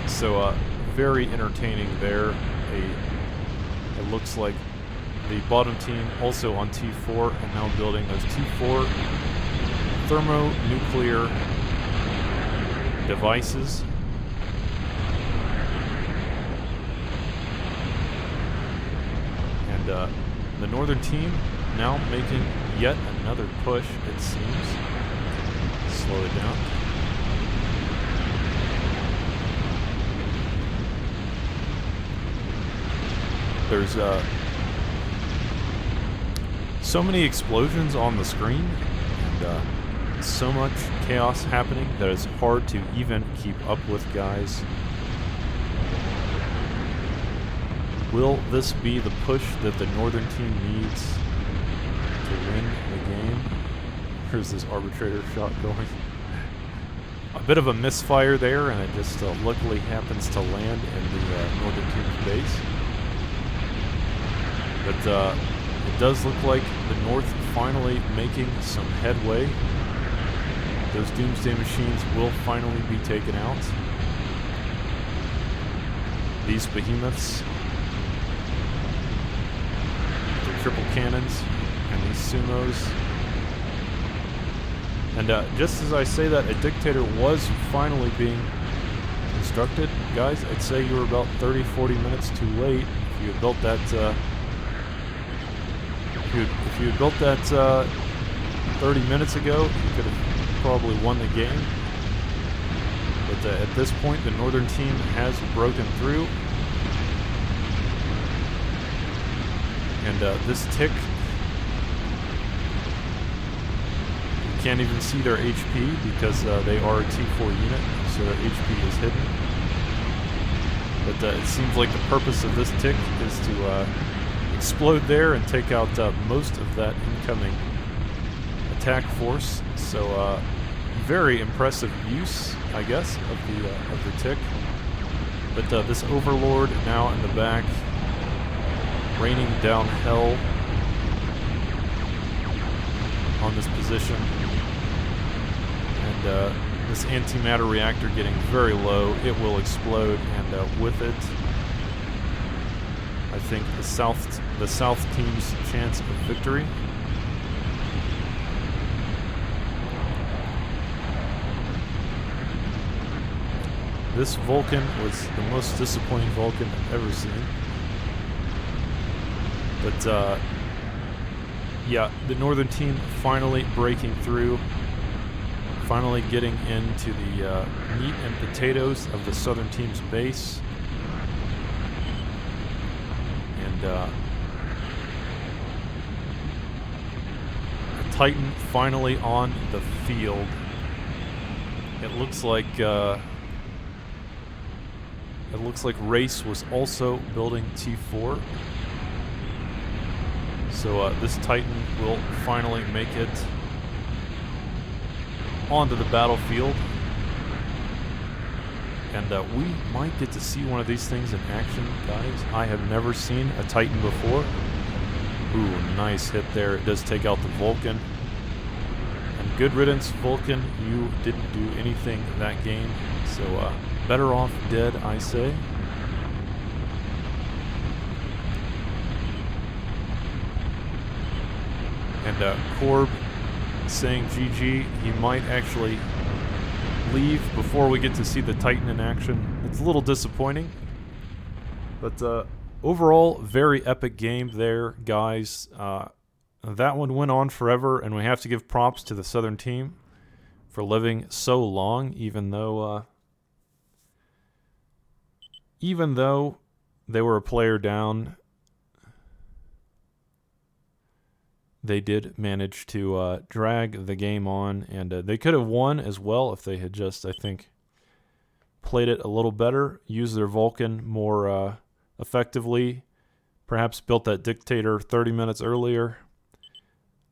So very entertaining there. It looks like the bottom team also on T4 and now building those T4 thermonuclear devices. And the northern team now making yet another push, it seems. Slow it down. There's So many explosions on the screen, and so much chaos happening that it's hard to even keep up with, guys. Will this be the push that the Northern team needs to win the game? Here's this Arbitrator shot going. A bit of a misfire there, and it just luckily happens to land in the Northern team's base. But it does look like the North finally making some headway. Those Doomsday machines will finally be taken out. These behemoths, the triple cannons, and these sumos. And just as I say that, a dictator was finally being constructed. Guys, I'd say you were about 30-40 minutes too late. If you had built that, if you had built that 30 minutes ago, you could have probably won the game. But at this point, the Northern team has broken through. And this tick, you can't even see their HP because they are a T4 unit, so their HP is hidden. But it seems like the purpose of this tick is to explode there and take out most of that incoming attack force. So very impressive use, I guess, of the tick. But this Overlord now in the back, raining down hell on this position, and this antimatter reactor getting very low. It will explode, and with it, I think the South team's chance of victory. This Vulcan was the most disappointing Vulcan I've ever seen. But yeah, the Northern team finally breaking through, finally getting into the meat and potatoes of the Southern team's base. And a Titan finally on the field. It looks like Race was also building T4. So this Titan will finally make it onto the battlefield. And we might get to see one of these things in action, guys. I have never seen a Titan before. Ooh, nice hit there. It does take out the Vulcan. And good riddance, Vulcan. You didn't do anything that game. So better off dead, I say. And Corb saying GG. He might actually leave before we get to see the Titan in action. It's a little disappointing. But overall, very epic game there, guys. That one went on forever, and we have to give props to the Southern team for living so long, even though they were a player down. They did manage to drag the game on, and they could have won as well if they had just, I think, played it a little better, used their Vulcan more effectively, perhaps built that Dictator 30 minutes earlier.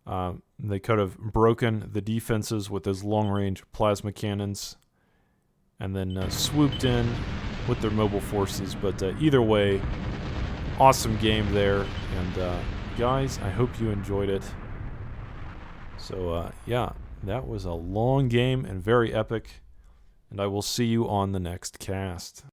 They could have broken the defenses with those long-range plasma cannons and then swooped in with their mobile forces. But either way, awesome game there, and guys, I hope you enjoyed it. So yeah, that was a long game and very epic, and I will see you on the next cast.